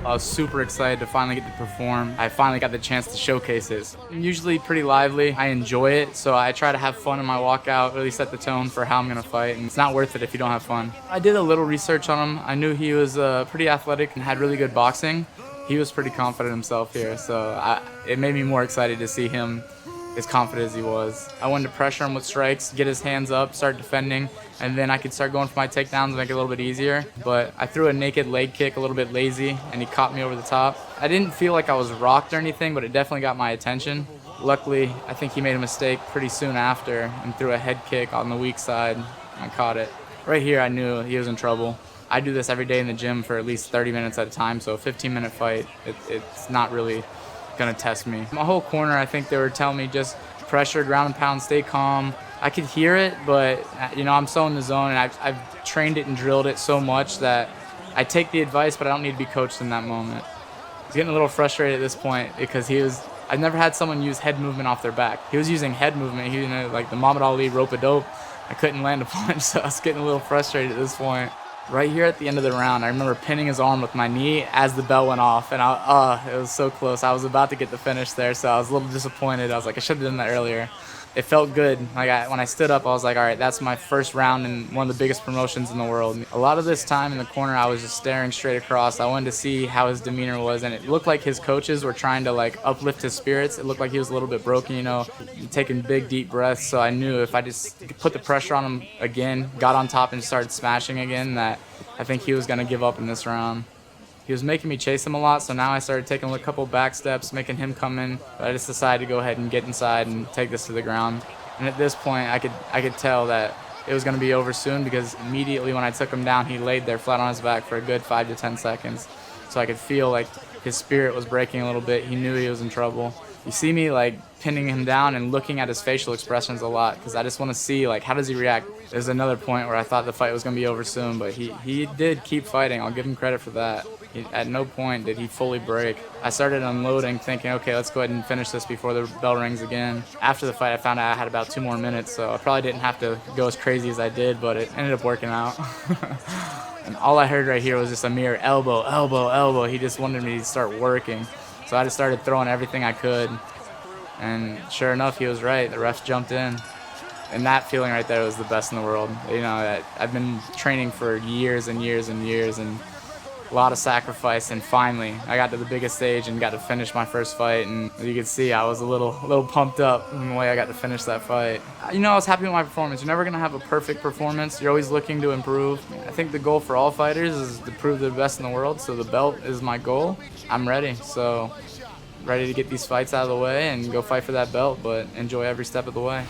I was super excited to finally get to perform. I finally got the chance to showcase it. I'm usually pretty lively. I enjoy it, so I try to have fun in my walkout, really set the tone for how I'm gonna fight, and it's not worth it if you don't have fun. I did a little research on him. I knew he was pretty athletic and had really good boxing. He was pretty confident himself here, so it made me more excited to see him as confident as he was. I wanted to pressure him with strikes, get his hands up, start defending, and then I could start going for my takedowns and make it a little bit easier. But I threw a naked leg kick, a little bit lazy, and he caught me over the top. I didn't feel like I was rocked or anything, but it definitely got my attention. Luckily, I think he made a mistake pretty soon after and threw a head kick on the weak side. I caught it. Right here, I knew he was in trouble. I do this every day in the gym for at least 30 minutes at a time, so a 15-minute fight, it's not really gonna test me. My whole corner, I think they were telling me just pressure, ground and pound, stay calm. I could hear it, but I'm so in the zone, and I've trained it and drilled it so much that I take the advice, but I don't need to be coached in that moment. I was getting a little frustrated at this point because I've never had someone use head movement off their back. He was using head movement, like the Muhammad Ali rope-a-dope. I couldn't land a punch, so I was getting a little frustrated at this point. Right here at the end of the round, I remember pinning his arm with my knee as the bell went off, and it was so close. I was about to get the finish there, so I was a little disappointed. I was like, I should have done that earlier. It felt good. When I stood up, I was like, all right, that's my first round in one of the biggest promotions in the world. A lot of this time in the corner, I was just staring straight across. I wanted to see how his demeanor was, and it looked like his coaches were trying to uplift his spirits. It looked like he was a little bit broken, taking big, deep breaths. So I knew if I just put the pressure on him again, got on top and started smashing again, that I think he was going to give up in this round. He was making me chase him a lot, so now I started taking a couple back steps, making him come in. But I just decided to go ahead and get inside and take this to the ground. And at this point, I could tell that it was going to be over soon, because immediately when I took him down, he laid there flat on his back for a good 5 to 10 seconds. So I could feel like his spirit was breaking a little bit. He knew he was in trouble. You see me pinning him down and looking at his facial expressions a lot, because I just want to see how does he react. There's another point where I thought the fight was going to be over soon, but he did keep fighting. I'll give him credit for that. At no point did he fully break. I started unloading, thinking, okay, let's go ahead and finish this before the bell rings again. After the fight, I found out I had about 2 more minutes, so I probably didn't have to go as crazy as I did, but it ended up working out. And all I heard right here was just a mere elbow, elbow, elbow. He just wanted me to start working. So I just started throwing everything I could. And sure enough, he was right. The refs jumped in. And that feeling right there was the best in the world. I've been training for years and years and years, and a lot of sacrifice, and finally I got to the biggest stage and got to finish my first fight. And as you can see, I was a little pumped up in the way I got to finish that fight. I was happy with my performance. You're never going to have a perfect performance. You're always looking to improve. I think the goal for all fighters is to prove they're the best in the world, so the belt is my goal. I'm ready, so ready to get these fights out of the way and go fight for that belt, but enjoy every step of the way.